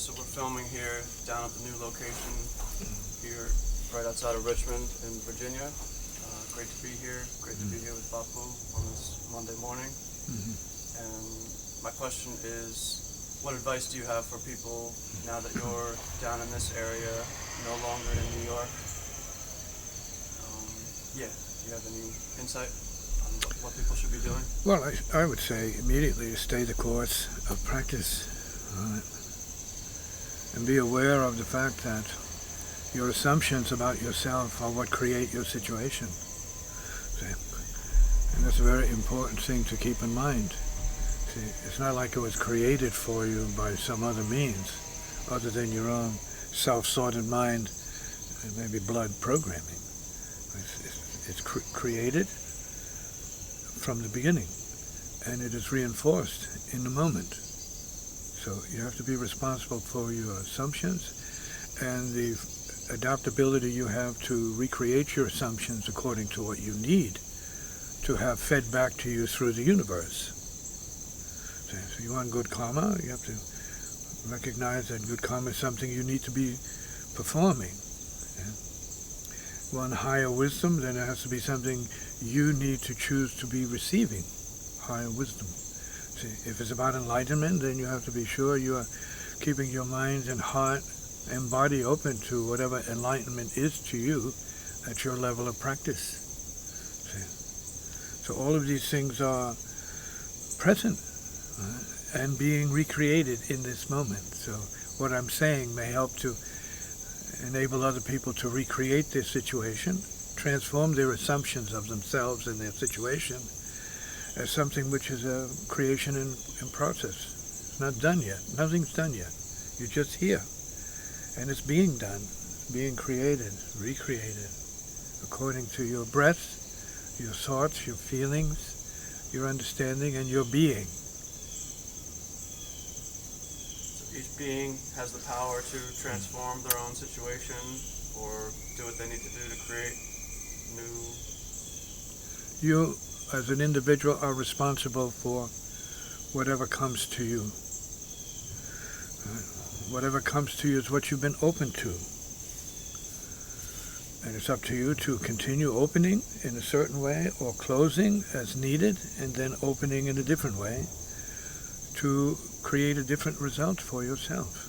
so we're filming here down at the new location here right outside of Richmond in Virginia. Great to be here. Great to be here with Bhapu on this Monday morning. And my question is, what advice do you have for people now that you're down in this area, no longer in New York? Do you have any insight on what people should be doing? Well, I would say immediately to stay the course of practice, right? And be aware of the fact that your assumptions about yourself are what create your situation. See? And that's a very important thing to keep in mind. See, it's not like it was created for you by some other means other than your own self-sorted mind and maybe blood programming. It's created from the beginning, and it is reinforced in the moment. So you have to be responsible for your assumptions and the adaptability you have to recreate your assumptions according to what you need to have fed back to you through the universe. So you want good karma, you have to recognize that good karma is something you need to be performing. You want higher wisdom, then it has to be something you need to choose to be receiving, higher wisdom. See, if it's about enlightenment, then you have to be sure you are keeping your mind and heart and body open to whatever enlightenment is to you at your level of practice. See? So all of these things are present and being recreated in this moment. So what I'm saying may help to enable other people to recreate their situation, transform their assumptions of themselves and their situation as something which is a creation in process. It's not done yet. Nothing's done yet. You're just here. And it's being done, being created, recreated, according to your breath, your thoughts, your feelings, your understanding, and your being. Each being has the power to transform their own situation or do what they need to do to create new... You, as an individual, are responsible for whatever comes to you. Whatever comes to you is what you've been open to. And it's up to you to continue opening in a certain way or closing as needed and then opening in a different way to create a different result for yourself.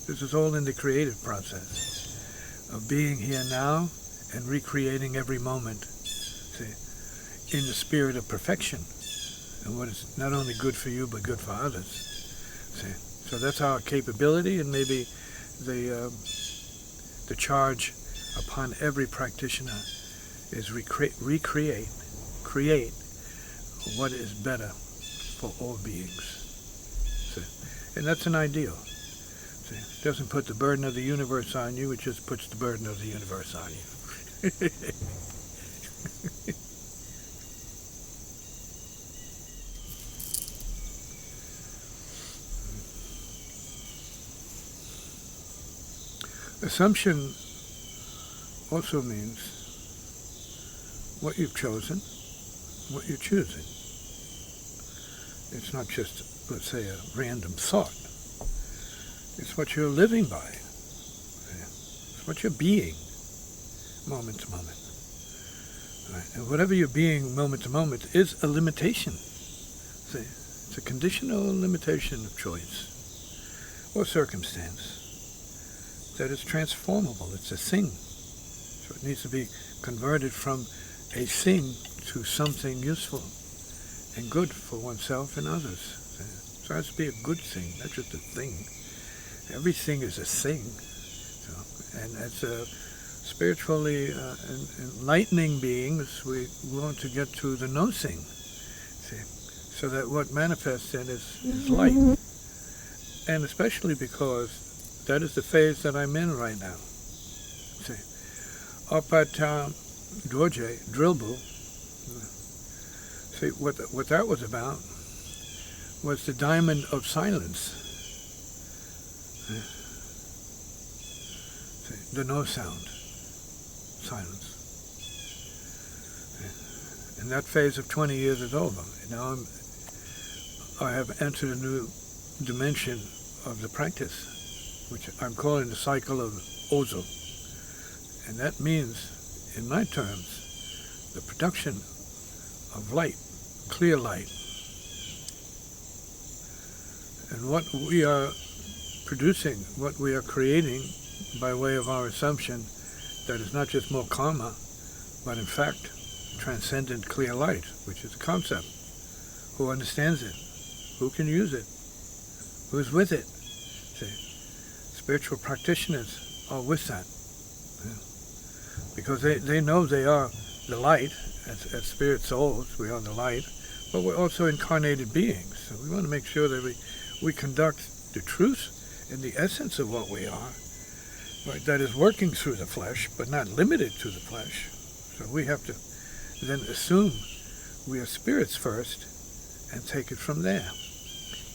This is all in the creative process of being here now and recreating every moment, see, in the spirit of perfection and what is not only good for you but good for others. See, so that's our capability, and maybe the charge upon every practitioner is create what is better for all beings. See? And that's an ideal. See? It doesn't put the burden of the universe on you, it just puts the burden of the universe on you. Assumption also means what you've chosen, what you're choosing. It's not just, let's say, a random thought. It's what you're living by. It's what you're being, moment to moment. Right? And whatever you're being moment to moment is a limitation. See? It's a conditional limitation of choice or circumstance that is transformable. It's a thing. So it needs to be converted from a thing to something useful and good for oneself and others. So it has to be a good thing, not just a thing. Everything is a thing. So, and as spiritually enlightening beings, we want to get to the no-thing. See? So that what manifests in is light. And especially because that is the phase that I'm in right now. See, up at Dorje, Drilbu, see, what that was about was the diamond of silence. See, the no sound, silence. See, and that phase of 20 years is over. Now I have entered a new dimension of the practice, which I'm calling the cycle of Ohzel. And that means, in my terms, the production of light, clear light. And what we are producing, what we are creating by way of our assumption that is not just more karma, but in fact transcendent clear light, which is a concept. Who understands it? Who can use it? Who's with it? See, spiritual practitioners are with that. Because they know they are the light, as spirit souls, we are the light, but we're also incarnated beings. So we want to make sure that we conduct the truth and the essence of what we are, right, that is working through the flesh, but not limited to the flesh. So we have to then assume we are spirits first and take it from there.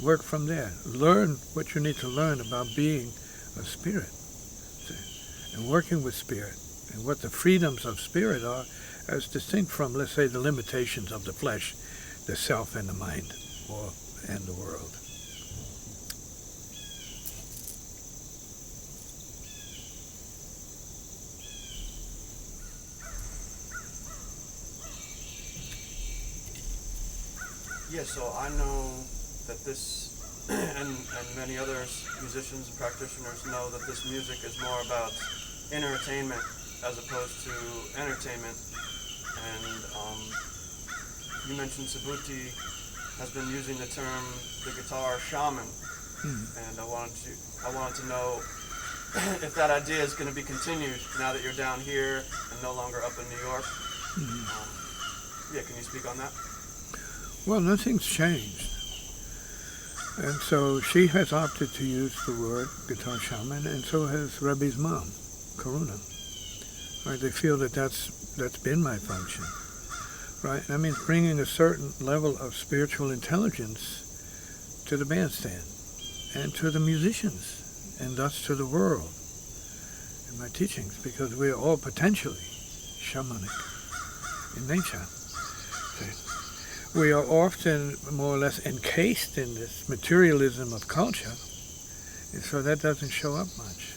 Work from there. Learn what you need to learn about being a spirit. See? And working with spirit. And what the freedoms of spirit are as distinct from, let's say, the limitations of the flesh, the self and the mind, and the world. Yeah, so I know that this, and many other musicians and practitioners know that this music is more about entertainment as opposed to entertainment. And you mentioned Subhuti has been using the term the guitar shaman, and I wanted to know if that idea is going to be continued now that you're down here and no longer up in New York. Yeah, can you speak on that? Well, nothing's changed. And so she has opted to use the word guitar shaman, and so has Rebbe's mom, Karuna. Right? They feel that that's been my function. Right? That means bringing a certain level of spiritual intelligence to the bandstand and to the musicians, and thus to the world in my teachings, because we are all potentially shamanic in nature. See? We are often more or less encased in this materialism of culture, and so that doesn't show up much.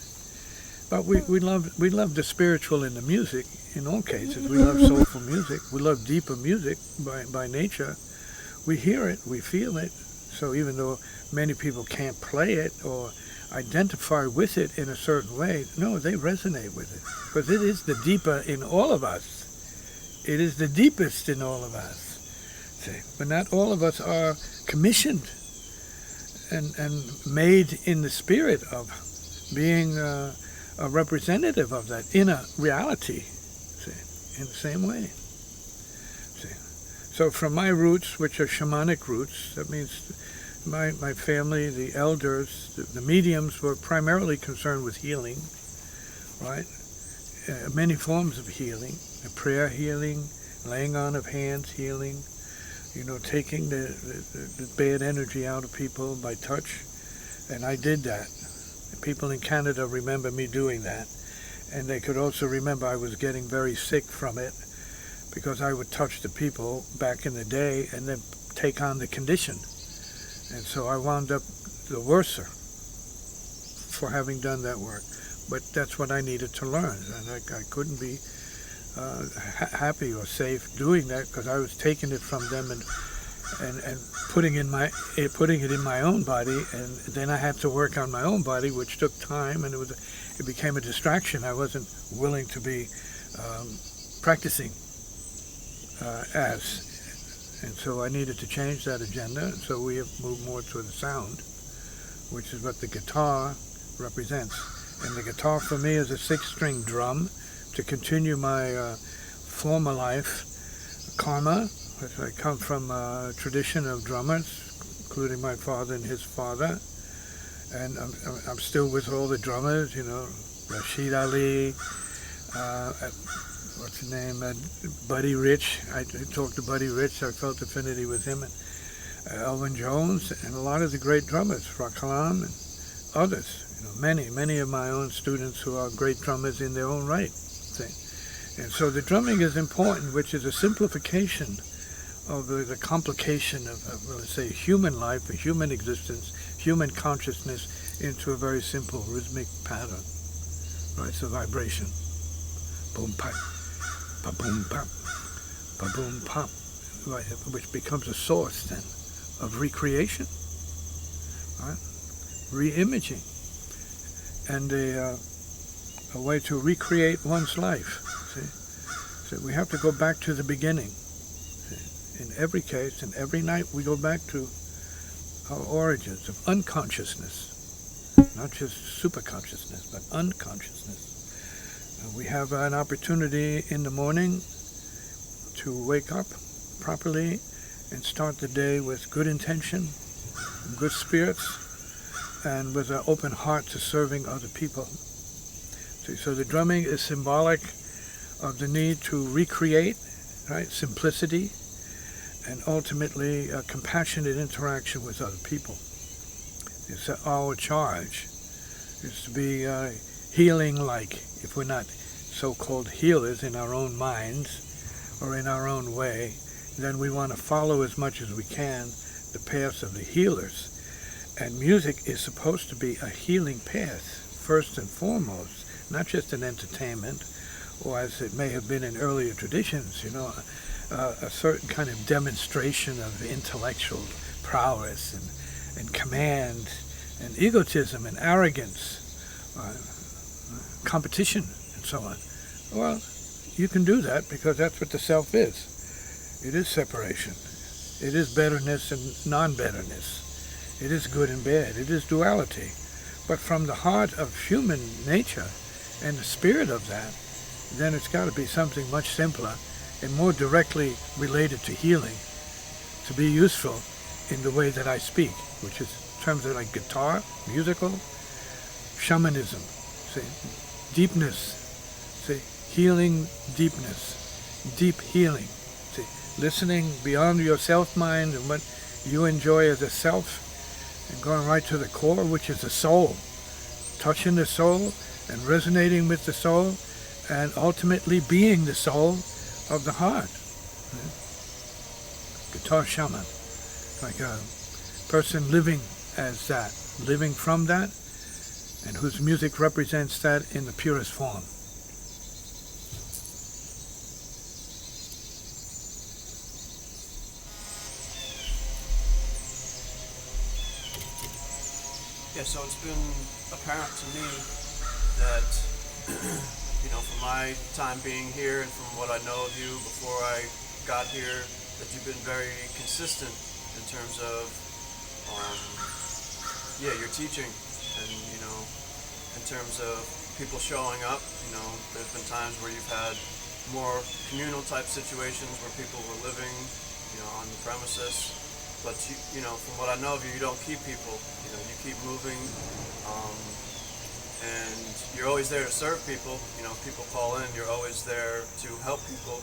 But we love the spiritual in the music. In all cases, we love soulful music. We love deeper music by nature. We hear it, we feel it. So even though many people can't play it or identify with it in a certain way, no, they resonate with it, because it is the deeper in all of us. It is the deepest in all of us. But not all of us are commissioned and made in the spirit of being a representative of that inner reality, in the same way. So from my roots, which are shamanic roots, that means my family, the elders, the mediums were primarily concerned with healing, right? Many forms of healing, prayer healing, laying on of hands healing, taking the bad energy out of people by touch. And I did that. People in Canada remember me doing that. And they could also remember I was getting very sick from it, because I would touch the people back in the day and then take on the condition. And so I wound up the worser for having done that work. But that's what I needed to learn. And I couldn't be happy or safe doing that, because I was taking it from them and putting it in my own body, and then I had to work on my own body, which took time, and it became a distraction. I wasn't willing to be practicing as, and so I needed to change that agenda. And so we have moved more to the sound, which is what the guitar represents. And the guitar for me is a 6-string drum to continue my former life karma. I come from a tradition of drummers, including my father and his father, and I'm still with all the drummers, Rashid Ali, what's his name, Buddy Rich. I talked to Buddy Rich, I felt affinity with him, and Elvin Jones, and a lot of the great drummers, Rakalam and others. Many of my own students who are great drummers in their own right. And so the drumming is important, which is a simplification of the complication of let's say, human life, human existence, human consciousness, into a very simple rhythmic pattern, right? It's a vibration. Boom, pop, ba-boom, pop, ba-boom, pop, right? Which becomes a source then of recreation, right? Re-imaging, and a way to recreate one's life. See? So we have to go back to the beginning. See? In every case, in every night, we go back to our origins of unconsciousness, not just superconsciousness, but unconsciousness. We have an opportunity in the morning to wake up properly and start the day with good intention, good spirits, and with an open heart to serving other people. So the drumming is symbolic of the need to recreate, right, simplicity, and ultimately a compassionate interaction with other people. It's our charge. It's to be healing-like. If we're not so-called healers in our own minds or in our own way, then we want to follow as much as we can the path of the healers. And music is supposed to be a healing path, first and foremost, not just an entertainment, or as it may have been in earlier traditions, a certain kind of demonstration of intellectual prowess and command and egotism and arrogance, competition and so on. Well, you can do that because that's what the self is. It is separation. It is betterness and non-betterness. It is good and bad. It is duality. But from the heart of human nature and the spirit of that, then it's got to be something much simpler and more directly related to healing, to be useful in the way that I speak, which is terms of like guitar, musical, shamanism, see, deepness, see, healing deepness, deep healing, see, listening beyond your self-mind and what you enjoy as a self, and going right to the core, which is the soul, touching the soul and resonating with the soul, and ultimately being the soul of the heart. Guitar shaman, like a person living as that, living from that, and whose music represents that in the purest form. Yeah, so it's been apparent to me that, from my time being here and from what I know of you before I got here, that you've been very consistent in terms of, your teaching and, in terms of people showing up. There's been times where you've had more communal type situations where people were living, on the premises. But from what I know of you, you don't keep people. You keep moving, and you're always there to serve people. People call in, you're always there to help people.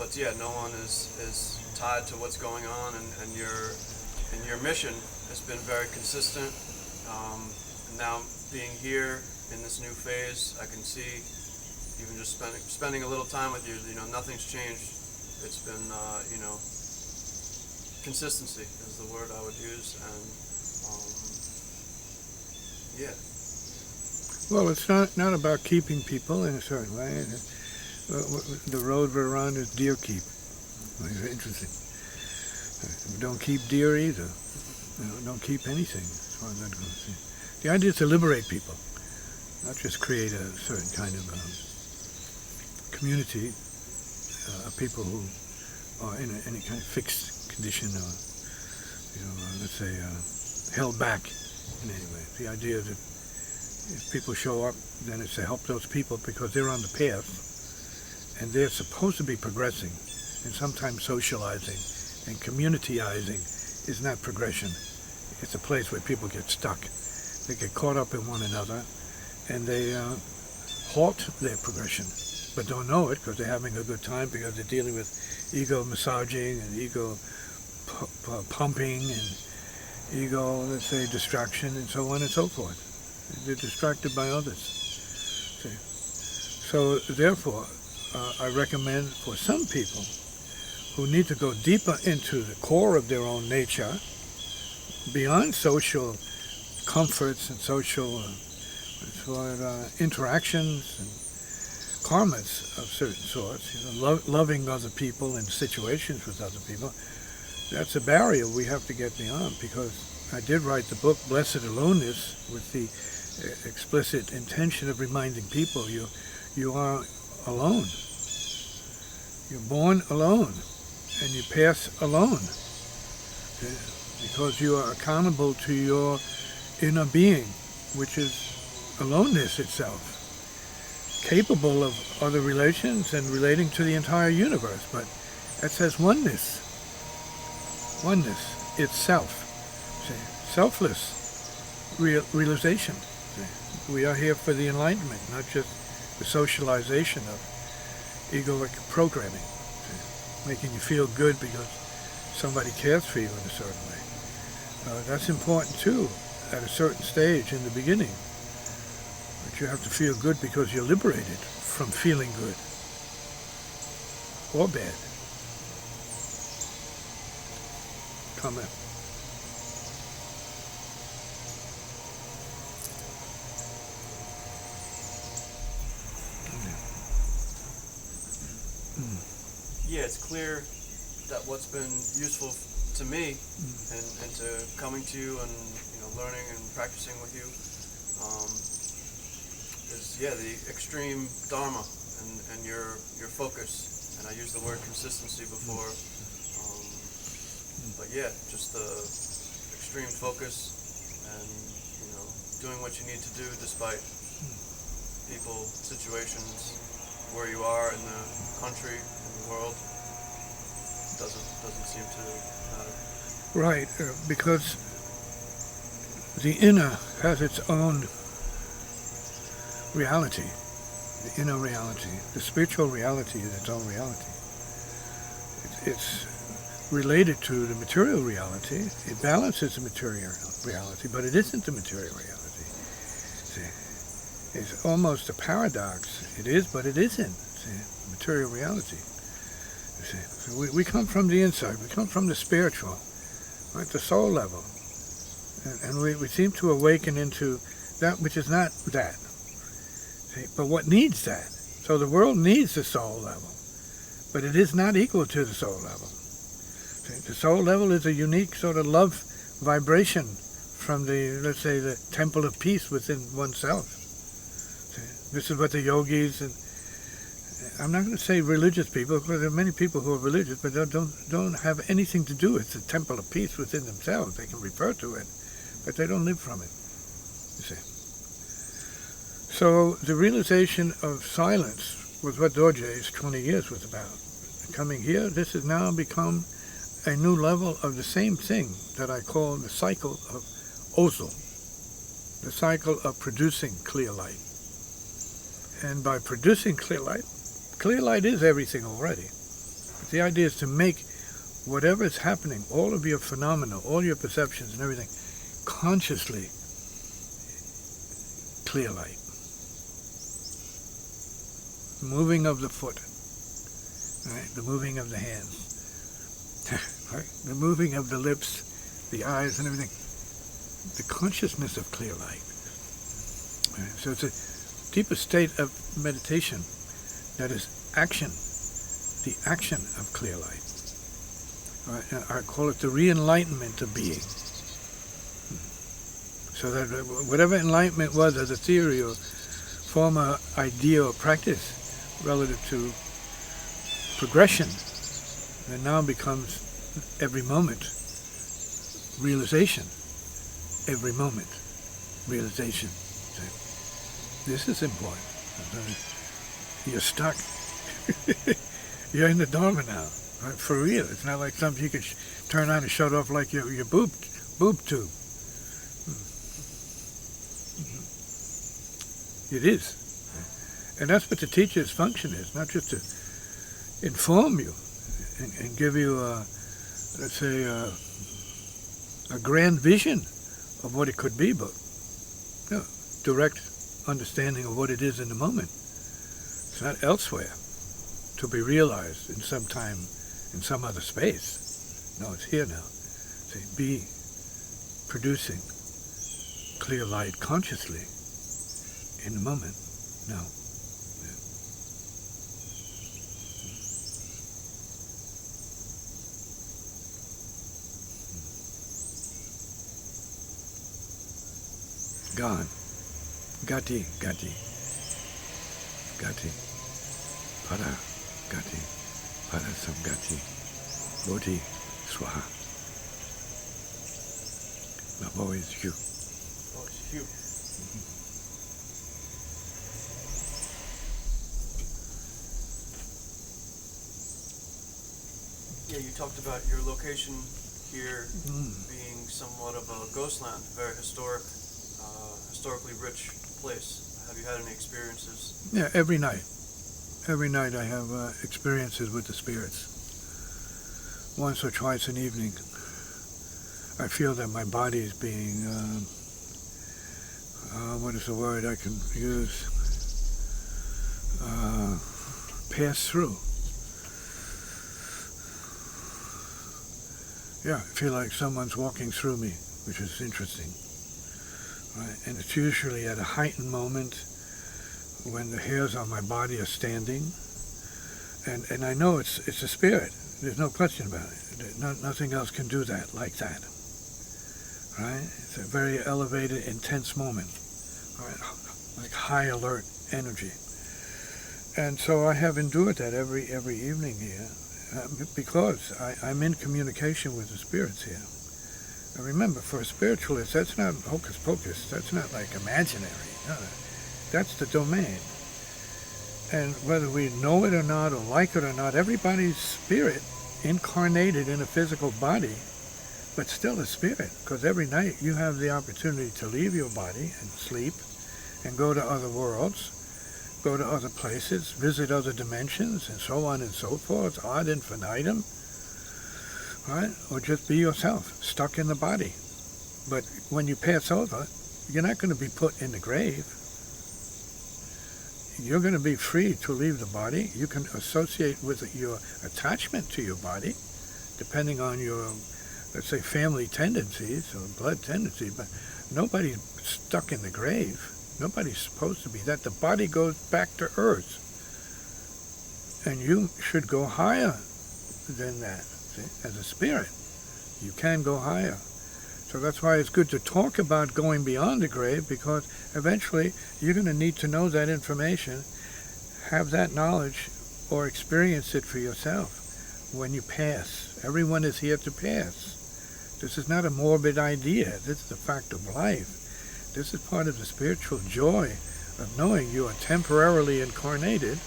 But yeah, no one is tied to what's going on, and your mission has been very consistent. And now being here in this new phase, I can see, even just spending a little time with you, nothing's changed. It's been, consistency is the word I would use, and Well, it's not about keeping people in a certain way. The road we're on is deer keep. It's interesting. Don't keep deer either. Don't keep anything as far as that goes. The idea is to liberate people, not just create a certain kind of community of people who are in any kind of fixed condition or, let's say, held back in any way. The idea that if people show up, then it's to help those people because they're on the path and they're supposed to be progressing, and sometimes socializing and communityizing is not progression. It's a place where people get stuck. They get caught up in one another and they halt their progression, but don't know it because they're having a good time, because they're dealing with ego massaging and ego pumping and ego, let's say, distraction and so on and so forth. They're distracted by others. See? So therefore, I recommend for some people who need to go deeper into the core of their own nature, beyond social comforts and social interactions and karmas of certain sorts, loving other people and situations with other people. That's a barrier we have to get beyond, because I did write the book Blessed Aloneness with the explicit intention of reminding people you are alone. You're born alone and you pass alone, because you are accountable to your inner being, which is aloneness itself, capable of other relations and relating to the entire universe, but that says oneness itself, selfless realization. We are here for the enlightenment, not just the socialization of egoic programming, making you feel good because somebody cares for you in a certain way. That's important too at a certain stage in the beginning. But you have to feel good because you're liberated from feeling good or bad. Comment. Yeah, it's clear that what's been useful to me and to coming to you and learning and practicing with you is the extreme dharma and your focus. And I used the word consistency before, but just the extreme focus and doing what you need to do despite people, situations, where you are in the country, in the world, doesn't seem to matter. Right, because the inner has its own reality, the inner reality. The spiritual reality is its own reality. It's related to the material reality. It balances the material reality, but it isn't the material reality. See? It's almost a paradox. It is, but it isn't. See? Material reality. You see? So we come from the inside. We come from the spiritual, right? The soul level. And we seem to awaken into that which is not that. See? But what needs that? So the world needs the soul level, but it is not equal to the soul level. See? The soul level is a unique sort of love vibration from the, let's say, the temple of peace within oneself. See? This is what the yogis and I'm not going to say religious people, because there are many people who are religious, but don't have anything to do with the temple of peace within themselves. They can refer to it, but they don't live from it, you see. So the realization of silence was what Dorje's 20 years was about. Coming here, this has now become a new level of the same thing that I call the cycle of Ohzel, the cycle of producing clear light. And by producing clear light is everything already. But the idea is to make whatever is happening, all of your phenomena, all your perceptions and everything, consciously clear light. The moving of the foot, right? The moving of the hands, right? The moving of the lips, the eyes and everything. The consciousness of clear light. Right? So it's a deeper state of meditation. That is action, the action of clear light. Right? I call it the re-enlightenment of being. So that whatever enlightenment was as a theory or former idea or practice relative to progression, that now becomes every moment realization. Every moment realization. This is important. You're stuck. You're in the Dharma now, right? For real. It's not like something you can turn on and shut off like your boob tube. It is. And that's what the teacher's function is, not just to inform you and give you, let's say, a grand vision of what it could be, but direct understanding of what it is in the moment. It's not elsewhere to be realized in some time, in some other space. No, it's here now. See, be producing clear light consciously in the moment. No. God. Gati, Gati. Gati. Para, Gati. Para Samgati. Bodhi, Swaha. Namo is you. Oh, it's you. Yeah, you talked about your location here being somewhat of a ghost land, very historically rich place. Have you had any experiences? Yeah, every night. Every night I have experiences with the spirits. Once or twice an evening, I feel that my body is being, what is the word I can use? Passed through. Yeah, I feel like someone's walking through me, which is interesting. Right? And it's usually at a heightened moment when the hairs on my body are standing. And I know it's a spirit. There's no question about it. Nothing else can do that like that. Right? It's a very elevated, intense moment. Right? Like high alert energy. And so I have endured that every evening here. Because I'm in communication with the spirits here. And remember, for a spiritualist, that's not hocus pocus. That's not like imaginary. No, that's the domain. And whether we know it or not, or like it or not, everybody's spirit incarnated in a physical body, but still a spirit. Because every night you have the opportunity to leave your body and sleep and go to other worlds, go to other places, visit other dimensions, and so on and so forth, ad infinitum, right? Or just be yourself, stuck in the body. But when you pass over, you're not going to be put in the grave. You're going to be free to leave the body. You can associate with your attachment to your body, depending on your, let's say, family tendencies or blood tendencies, but nobody's stuck in the grave. Nobody's supposed to be that. The body goes back to earth. And you should go higher than that. See? As a spirit, you can go higher. So that's why it's good to talk about going beyond the grave, because eventually you're going to need to know that information, have that knowledge, or experience it for yourself when you pass. Everyone is here to pass. This is not a morbid idea. This is a fact of life. This is part of the spiritual joy of knowing you are temporarily incarnated,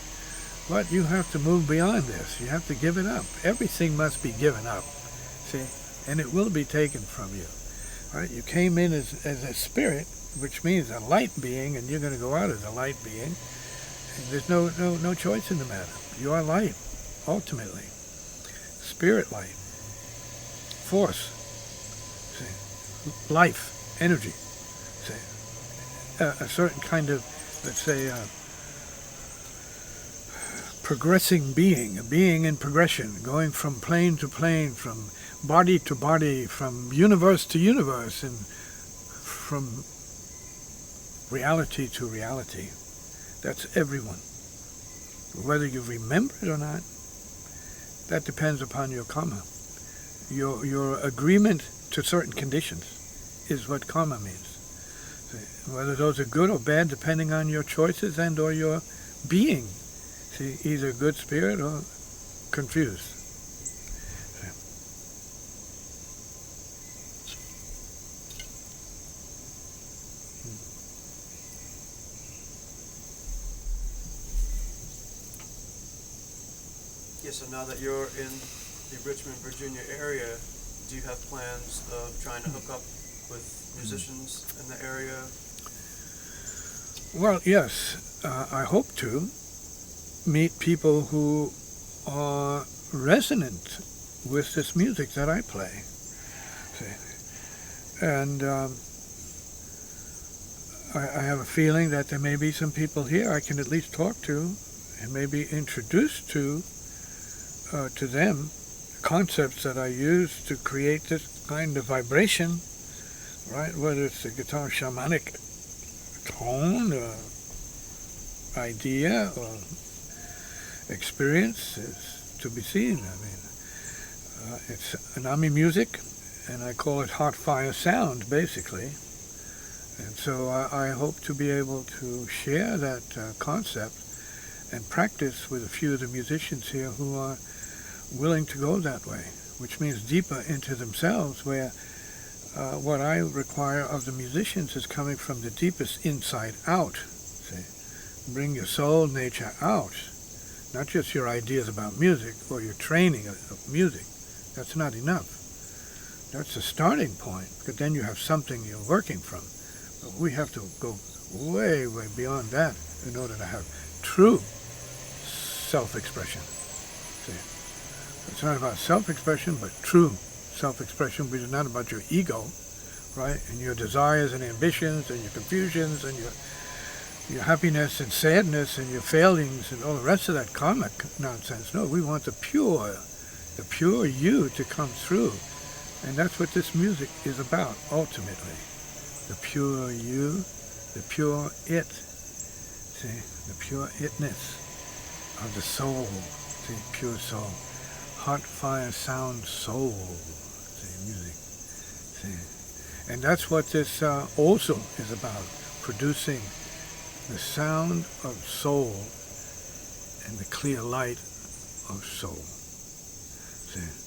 but you have to move beyond this. You have to give it up. Everything must be given up, see, and it will be taken from you. Right? You came in as a spirit, which means a light being, and you're going to go out as a light being. And there's no choice in the matter. You are light, ultimately. Spirit light. Force. See? Life. Energy. A certain kind of, let's say, progressing being, a being in progression, going from plane to plane, from body to body, from universe to universe, and from reality to reality. That's everyone. Whether you remember it or not, that depends upon your karma. Your agreement to certain conditions is what karma means. Whether those are good or bad, depending on your choices and or your being. See, either good spirit or confused. Yeah, so now that you're in the Richmond, Virginia area, do you have plans of trying to hook up with musicians in the area? Well, yes, I hope to meet people who are resonant with this music that I play. See? And I have a feeling that there may be some people here I can at least talk to and maybe introduce to them concepts that I use to create this kind of vibration right? Whether it's the guitar shamanic tone or idea or experience is to be seen. I mean, it's Anami music, and I call it hot fire sound, basically. And so I hope to be able to share that concept and practice with a few of the musicians here who are willing to go that way, which means deeper into themselves, where what I require of the musicians is coming from the deepest inside out. See? Bring your soul nature out, not just your ideas about music or your training of music. That's not enough. That's the starting point, because then you have something you're working from. But we have to go way, way beyond that in order to have true self-expression. See? It's not about self-expression, but true self-expression, which is not about your ego, right? And your desires and ambitions and your confusions and your happiness and sadness and your failings and all the rest of that karmic nonsense. No, we want the pure you to come through. And that's what this music is about, ultimately. The pure you, the pure it. See, the pure itness of the soul. See, pure soul. Hot fire sound soul. See, music. See. And that's what this Ohzel is about, producing the sound of soul and the clear light of soul. See.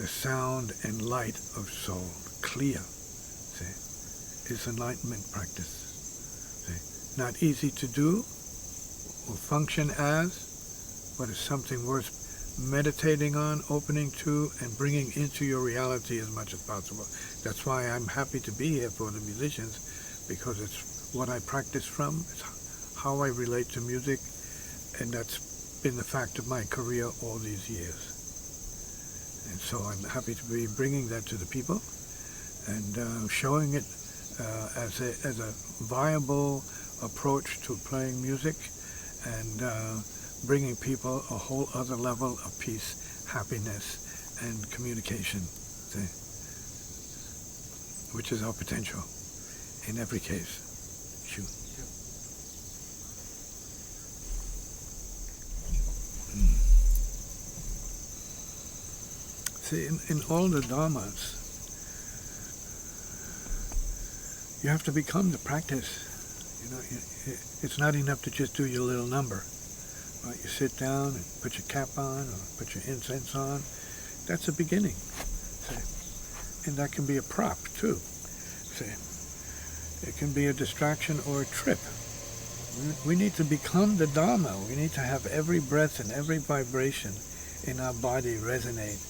The sound and light of soul, clear, see, is enlightenment practice. See. Not easy to do or function as, but it's something worth meditating on, opening to, and bringing into your reality as much as possible. That's why I'm happy to be here for the musicians, because it's what I practice from, it's how I relate to music, and that's been the fact of my career all these years. And so I'm happy to be bringing that to the people and showing it as a viable approach to playing music and bringing people a whole other level of peace, happiness, and communication, see? Which is our potential in every case. Shoot. See, in all the dharmas, you have to become the practice. You know, it's not enough to just do your little number. Right? You sit down and put your cap on or put your incense on. That's the beginning. See? And that can be a prop too. See? It can be a distraction or a trip. We need to become the Dharma. We need to have every breath and every vibration in our body resonate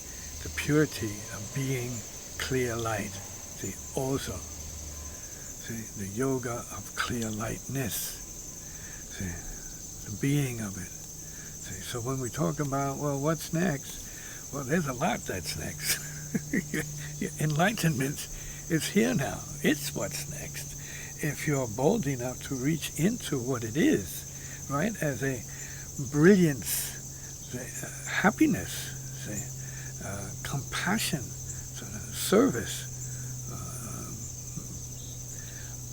the purity of being clear light. See, also, see, the yoga of clear lightness. See, the being of it. See, so when we talk about, well, what's next? Well, there's a lot that's next. Enlightenment is here now. It's what's next. If you're bold enough to reach into what it is, right, as a brilliance, happiness, see, compassion, service,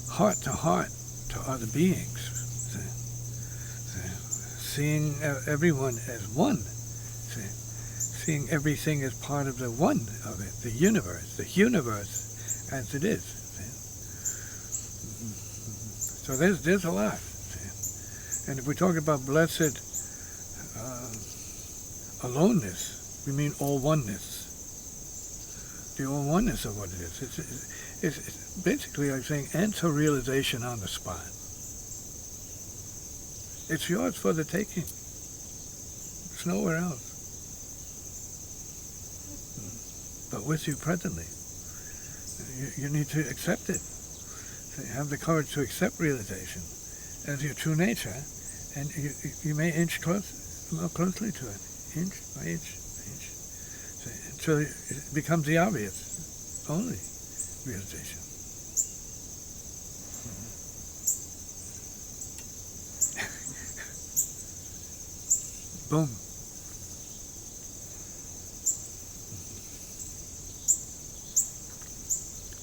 heart to other beings, seeing everyone as one, seeing everything as part of the one of it, the universe as it is. So there's a lot. And if we talk about blessed aloneness, we mean all oneness. The all oneness of what it is. It's basically like saying enter realization on the spot. It's yours for the taking. It's nowhere else. But with you presently. You need to accept it. So you have the courage to accept realization as your true nature, and you may inch more closely to it, inch by inch. So it becomes the obvious, only realization. Boom.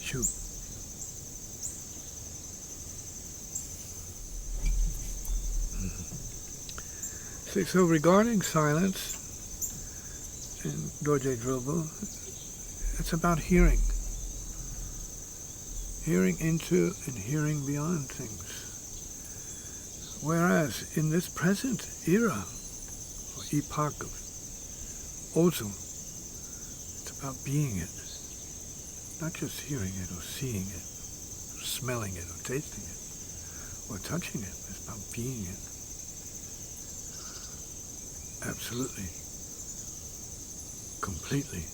Shoot. See, so regarding silence in Dorje Drillbo, it's about hearing. Hearing into and hearing beyond things. Whereas in this present era, or epoch of Ohzel, it's about being it. Not just hearing it or seeing it, or smelling it or tasting it, or touching it. It's about being it. Absolutely. Completely.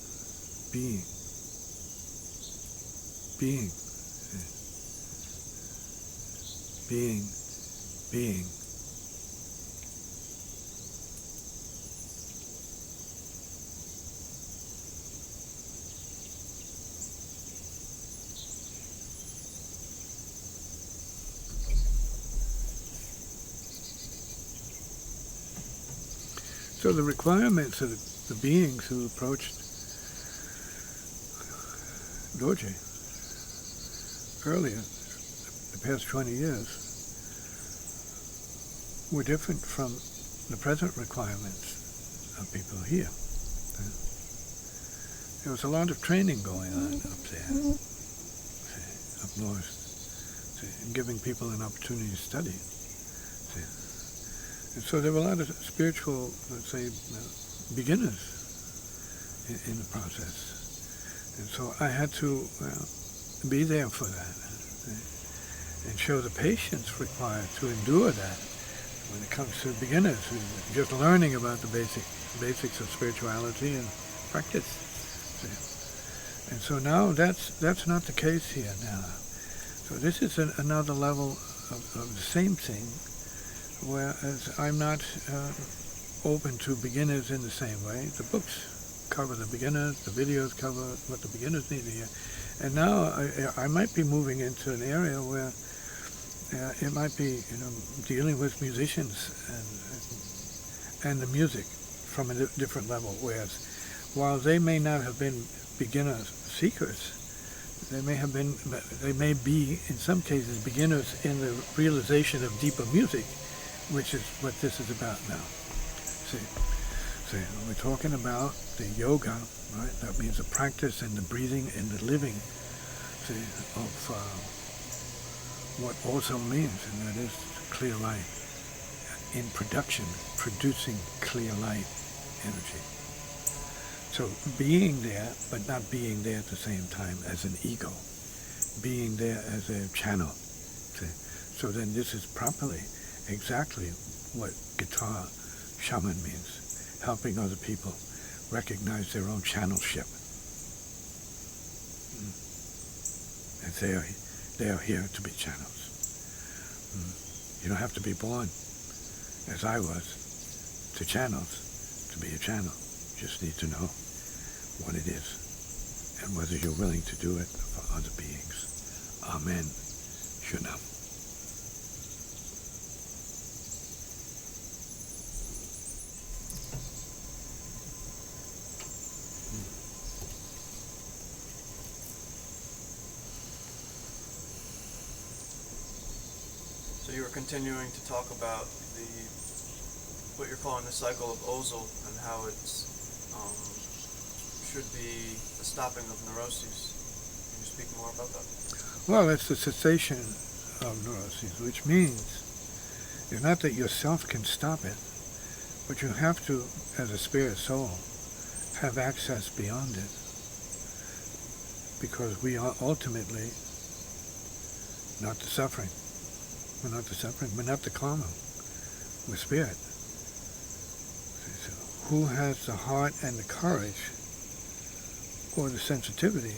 Being. Being. Being. Being. So the requirements of the beings who approached Dorje earlier, the past 20 years, were different from the present requirements of people here. There was a lot of training going on up there, up north, and giving people an opportunity to study. And so there were a lot of spiritual, let's say, beginners in the process. And so I had to be there for that and show the patience required to endure that when it comes to beginners who are just learning about the basics of spirituality and practice. And so now that's not the case here now. So this is another level of the same thing, whereas I'm not open to beginners in the same way. The books cover the beginners, the videos cover what the beginners need to hear. And now I might be moving into an area where it might be, dealing with musicians and the music from a different level. Whereas while they may not have been beginner seekers, they may be in some cases beginners in the realization of deeper music, which is what this is about now. See, we're talking about the yoga, right? That means the practice and the breathing and the living, of what Ohzel means, and that is clear light. In production, producing clear light energy. So being there, but not being there at the same time as an ego. Being there as a channel. See? So then this is properly exactly what guitar shaman means. Helping other people recognize their own channelship. And they are here to be channels. You don't have to be born, as I was, to channels, to be a channel. You just need to know what it is and whether you're willing to do it for other beings. Amen. Shunam. So you were continuing to talk about what you're calling the cycle of Ohzel and how it's should be the stopping of neuroses. Can you speak more about that? Well, it's the cessation of neuroses, which means it's not that yourself can stop it, but you have to, as a spirit soul, have access beyond it. Because we are ultimately not the suffering. We're not the suffering. We're not the karma. We're spirit. So who has the heart and the courage or the sensitivity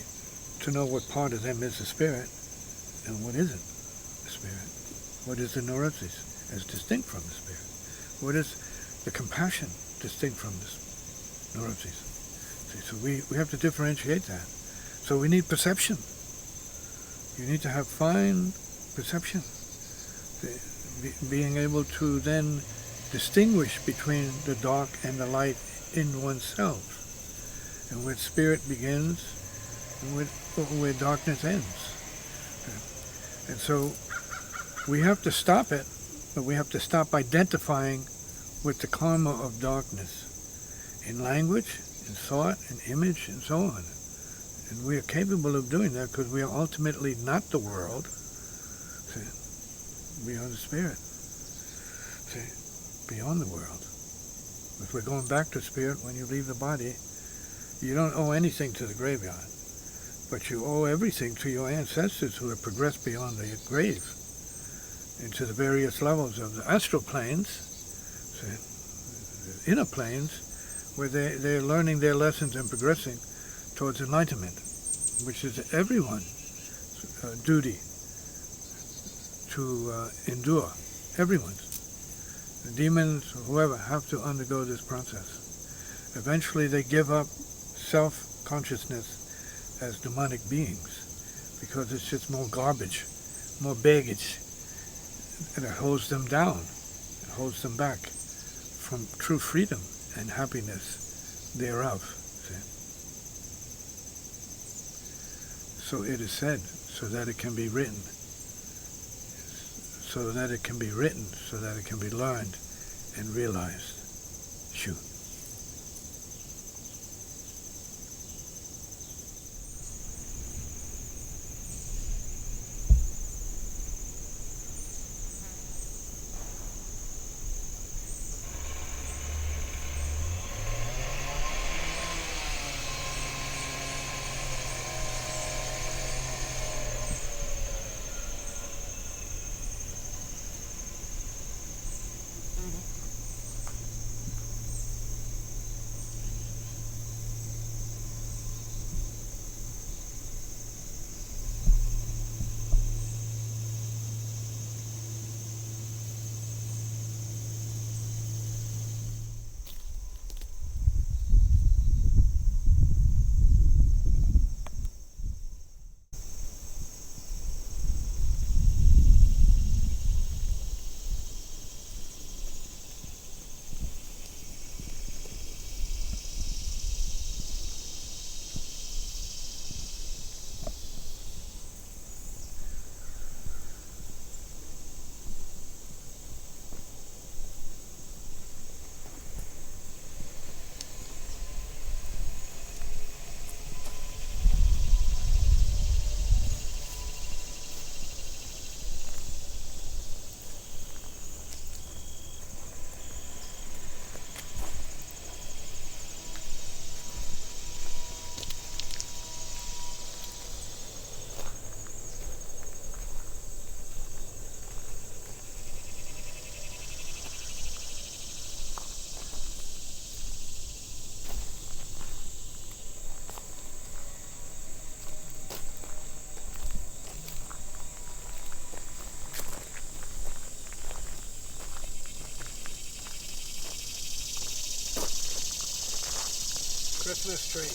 to know what part of them is the spirit and what isn't the spirit? What is the neuroses as distinct from the spirit? What is the compassion distinct from the neuroses? See, so we have to differentiate that. So we need perception. You need to have fine perception. Being able to then distinguish between the dark and the light in oneself, and where spirit begins and where darkness ends. And so we have to stop it, but we have to stop identifying with the karma of darkness in language, in thought, in image, and so on. And we are capable of doing that because we are ultimately not the world. See? We are the spirit. See? Beyond the world. If we're going back to spirit, when you leave the body, you don't owe anything to the graveyard. But you owe everything to your ancestors who have progressed beyond the grave into the various levels of the astral planes, see, the inner planes, where they're learning their lessons and progressing towards enlightenment, which is everyone's duty to endure. Everyone's. The demons, whoever, have to undergo this process. Eventually they give up self-consciousness as demonic beings because it's just more garbage, more baggage, and it holds them down. It holds them back from true freedom and happiness thereof. See? So it is said, so that it can be written, so that it can be written, so that it can be learned and realized. Shoot. Christmas tree.